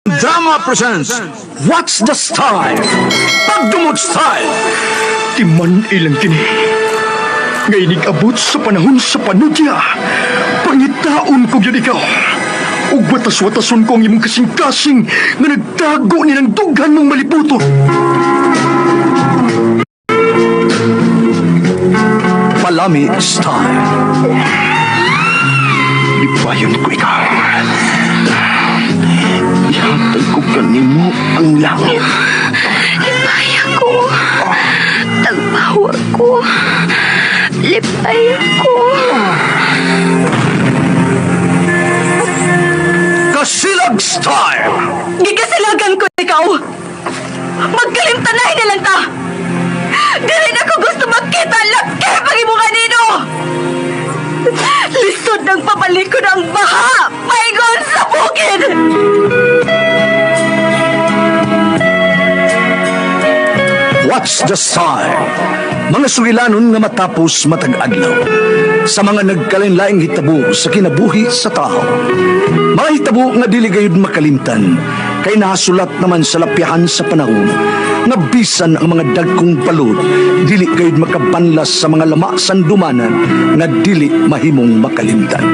Drama presents What's the Style? Pagdumot Style! Timan ilang kini. Ngayon abot sa panahon sa panudya. Pangitaon ko yun ikaw. Ug watas-watason ko ang imong kasing-kasing nga nagtago ni ng dughan mong maliputo. Palami Style. Ibayon ko ikaw. Ihatag ko kanimo ang langit. Lipay ako. Tagpawa ko. Lipay ako. Kasilag Style! Gigasilagan ko ikaw. Magkalimtanay na lang ta. Dili na ko gusto magkita ang laki pag imo kanino. Lisod ng papalikod ang baha. Paigon sa bukid. What's the Style? Mga sugilanon nga matapos matag-adlaw. Sa mga nagkalain-laing hitabo sa kinabuhi sa tao. Mga hitabo nga dili gayud makalimtan, kay nasulat naman sa lapihan sa panahon, nga bisan ang mga dagkong balod, dili gayud makabanlas sa mga lama sandumanan, nga dili mahimong makalimtan.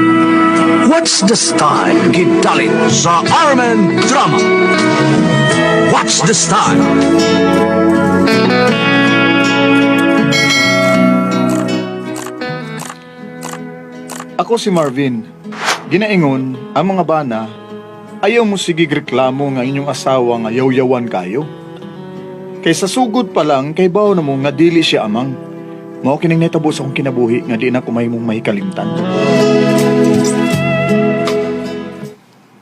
What's the Style? Gidalit sa Armen Drama. What's the Style? Ako si Marvin. Ginaingon, ang mga bana, ayaw mo sige reklamo nga inyong asawa nga yaw-yawan kayo. Kay sa sugod pa lang, kay baw na mo nga dili siya amang. Mao kining netabo sa akong kinabuhi nga di na kumay mong mahikalimtan.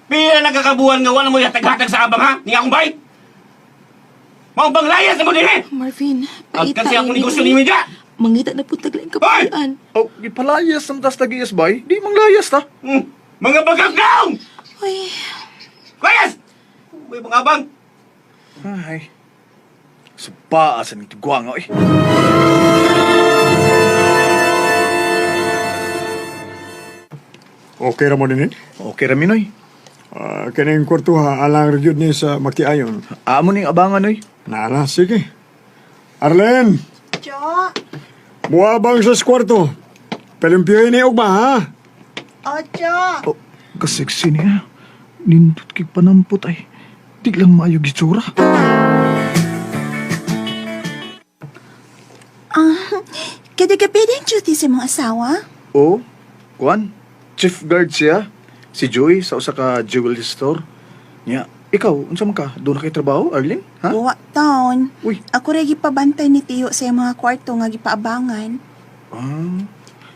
Pila nagkakabuhan nga wala mo yatag-hatag sa abang ha? Ni akong bay? Mao bang layas na mo din eh? Marvin, At kasi akong negosyo ni Midya. Mangita na po taglaing kapagian. Oh, gipalayas ng tas tagias bay, di mang layas ta. Mga bagaggaong! Uy, Layas! May mga abang. Ay, subaasan ng tiguang eh. Okay ra mo din Okay Raminoy. Kaning kwartuha alang regyud ni sa Makiayon. Amo ning abangan oy. Nana, sige. Arlen! Jo, Buwabang sa kwarto. Pelimpyoy ni Ugma, ha? Ocho. Oh, kaseksi niya. Nindot kay panampot ay. Di lang maayo gitsura. Kada ka pwedeng duty sa mga asawa? Oh, kuan, chief guard siya. Si Joy sa usa ka jewelry store. Nya, ikaw, unsa man ka? Doon na kay trabaho, Arlene? Ha? Buwa taon. Uy. Ako rin gipabantay ni Tiyo sa mga kwarto nga gipaabangan. Ah,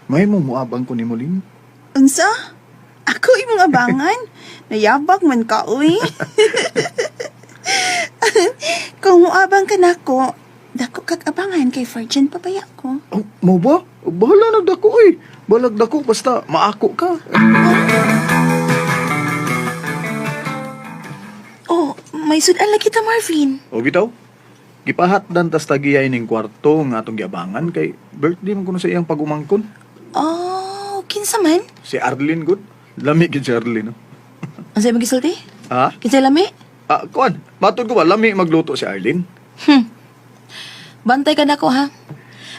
may mo muabang ko ni Molin. Unsa? Ako imong abangan? Nayabag man ka, uy. Kung muabang ka na ko, dako kag abangan kay Virgin papaya ko. Oh, mo ba? Bahala nagdako eh. Balag dako basta maako ka. Oh, may sudan lagi ta, Marvin. O bitaw, gipahatdan tas tagiyay ning kwarto nga atong giabangan kay birthday man kuno sa iyang pagumangkon. Oh, kinsa man? Si Arlene good. Lami gid si Arlene. No? Ang sa'yo magisulti? Ha? Kinsa lami? Ah, kuan. Matod ko ba lami magluto si Arlene? bantay ka na ko ha.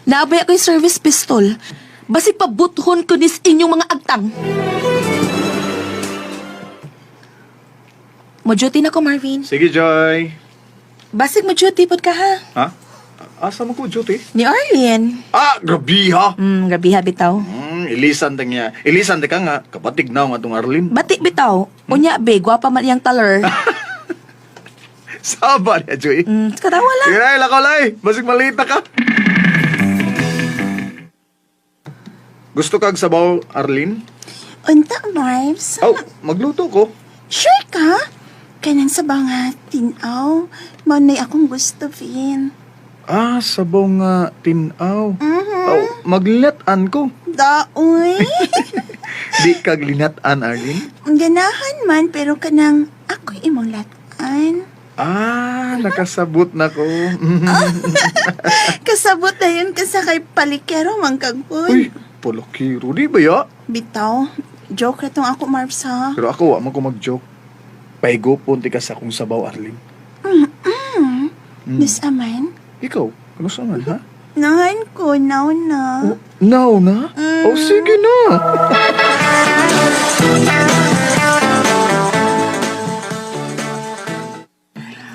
Naabay ako yung service pistol. Basig pabuthon ko nis inyong mga agtang. Mo-duty na ko, Marvin. Sige, Joy. Basig mo-duty pod ka ha. Ha? Asa mo ko, Joy? Ni Arlene. Ah, grabe ha. Grabe ha, bitaw. Ilisan ta niya. Ilisan ta ka nga. Kapatig na nga itong Arlene. Batik bitaw. Unya, be, gwapa man iyang taler. Saba niya, Joy. Katawa lang. Sige na, lakolay. Basig malita ka. Gusto kag sabaw, Arlene? Unta, Marvs? Oh, magluto ko. Sure ka? Kanang sa mga tinaw, manay akong gusto, Vin. Ah, sabaw nga tinaw. Oh, maglinataan ko. Daoy. Di kag linatan, Arlene? Ganahan man, pero kanang ako imong latan. Ah, nakasabot na ko. Kasabot na yun kasi kay palikero mang kagpon. Uy, palakiro. Di ba ya? Bitaw, joke na tong ako, Marvs, ha? Pero ako, wa man ko mag-joke. Pahigupon ti ka sa akong sabaw, Arlene. Miss Aman? Ikaw, kamusta man, ha? Nahan ko, now na. Now na? O sige na.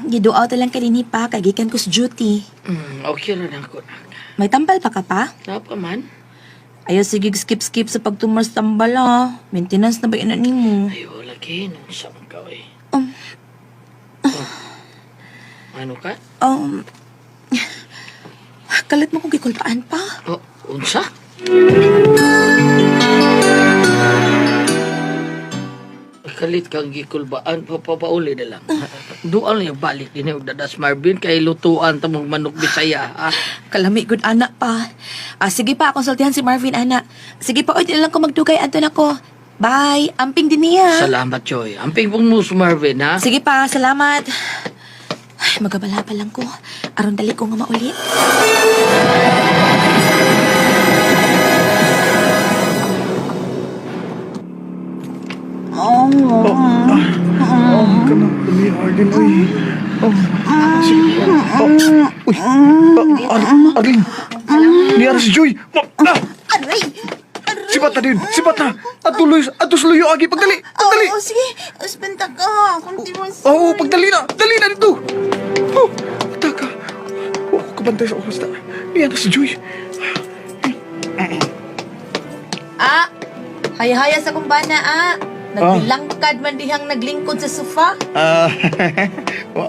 Giduaw talang kanini pa, kagikan ko sa duty. Okay na ako na. May tambal pa ka pa? Napa man? Ayaw sige skip-skip sa pagtumar sa tambal ah. Maintenance na ba yun ni mo? Ay, wala kayo. Nung saan ka eh. Ano ka? Kalit mo kung gikulpaan pa. Oh, unsa? Kalit kang gikulbaan, papauli na lang. Doon lang yung balik din yung dadas Marvin, kay lutuan tamong manok Bisaya. Ah. Kalami good anak pa. Sige pa, konsultihan si Marvin anak. Sige pa, oy, di na lang ko magdugay. Anton ako. Bye. Amping din niya. Salamat, Joy. Ang pingpong mo Marvin, ha? Sige pa, salamat. Ay, magabala pa lang ko. Aron dali ko nga maulit. Kanang kami, Arlene, uy. Sige. Uy. Arlene. Niyara si Joy. Aray! Si Bata din. Si Bata. Atos luyo agi. Pagdali. Pagdali. Oo, sige. Asbenta ka. Kunti mo Oo, pagdali na. Dali na dito. Oh, taka. Oh, kabantay sa oras na. Niyara si Joy. Haya-haya sa kumbana, Nagbilangkad man dihang naglingkod sa sofa.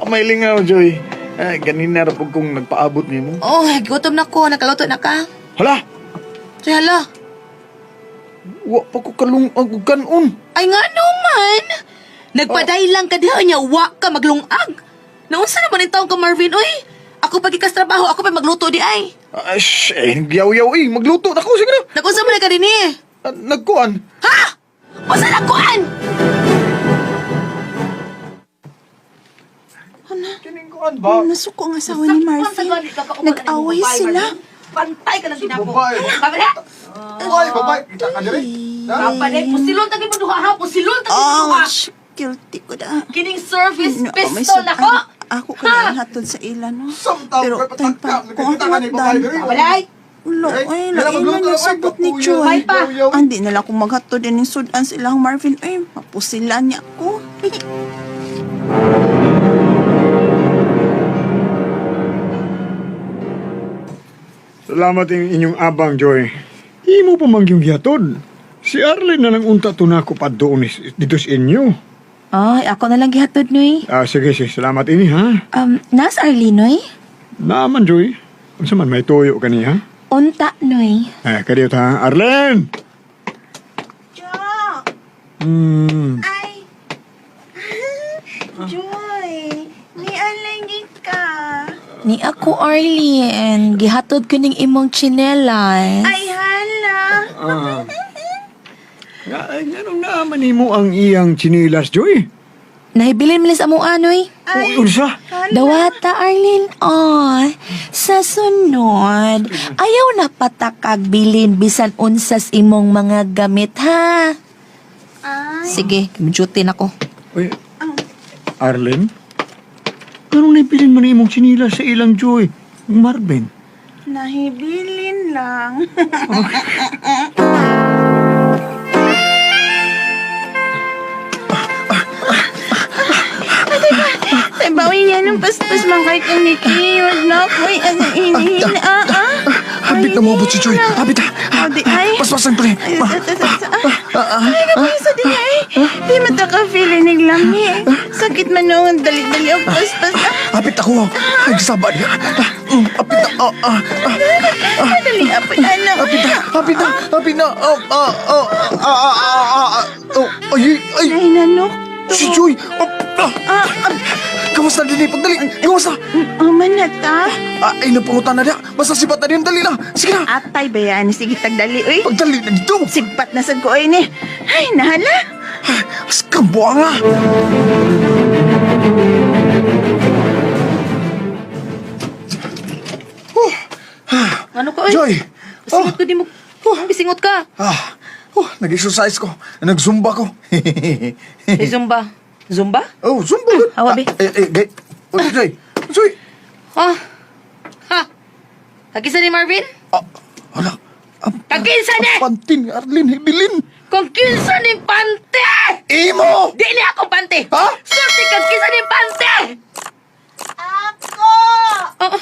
May lingaw, Joy. Ganina ra pag kung nagpaabot ni mo. Oh, gutom na ko. Nakaluto na ka. Hala! Hala. Wa pa ko kalungag ug kanon. Ay nga naman. Nagpaday lang ka diha niya. Wa ka maglungag. Naunsa naman yung taong ka, Marvin? Uy, ako pagkikas trabaho. Ako pa magluto di ay. Yaw-yaw magluto na ko. Sige na. Nakunsa mo na ka din eh. Nagkuan. Ha? Masa nakuan? Kining kuan ba? Nasuko ang asawa ni Marvin. Nag-away sila. Pantay ka lang ginapo. Babae. Kabala? Babae. Kita ka diri. Kapalit. Pusilon tagi mo duha ha. Pusilon tagi mo duha. Guilty ko na. Kining service No, may pistol sudan. ako. Ako kaya hatod sa ilan, no? Pero time pa, kung ako hatdan. Kabalay. Ulo, ay, lain man yung sabot ni Joy. May pa. Andi na lang kung maghatod din yung sudan silang Marvin. Ay, mapusilan niya ako. Salamat ang inyong abang, Joy. Imo pa mang yung gihatod. Si Arlen na lang unta to na ako pa doon dito sa inyo. Ay, ako na lang gihatod, Noy. Sige. Salamat ini, ha? Nas Arlene, Noy? Naman, Joy. Kung man may tuyo ka niya, ha? Unta, Noy. Kadiyot, ha? Arlen! Jo! Hmm. Ay! Joy! Ni alangit ka. Ni ako, Arlene. Gihatod ko ning imong tsinelas. Ay, hala. Anong naman mo ang iyang chinilas, Joy? Nahibilin mo sa mua, Noy. Unsa? Dawata, Arlene. Sa sunod, ayaw na patakag bilin bisan unsas imong mga gamit, ha? Ay. Sige, duty na ko. Uy, Arlen? Anong naipilin mo na imong chinilas sa ilang, Joy? Marvin? Nahibilin lang. Ay, bawi niya ng paspas mang kahit ang nikiyod na. Uy, ano inihin Habit na mabot si Joy. Habit ha. Di ay. Paspasan pre. Ay, kapisa din ay. Di mata ka feeling naglami. Sakit man nung dali-dali ang paspas. Habit ako. Ay, sabad. Habit na. Dali, apoy, ano. Habit na. Ay. Ay, nanok. Si Joy. Kamusta din eh? Pagdali. Kamusta? Manata. Ay, napungutan na niya. Basta sipat na din. Dali na. Sige na. Atay ba yan? Sige, tagdali, uy. Pagdali na dito. Sipat na sad ko, ay ni. Ay, nahala. Askambo nga. Ano ka, oy? Joy. Singot ko di mo. Bisingot ka. Nag-exercise ko. Nag-zumba ko. Hey, Zumba. Zumba? Oh, Zumba. Awa, be. Gay. Unsay? Unsay? Oh. Ha. Kagisa ni Marvin? Hala. Kagisa ni! Pantin, Arlene, hibilin. Kung kinsa ni pante! Imo! Di ni ako pante! Ha? Sulti kag kinsa ni pante! Ako! Oh.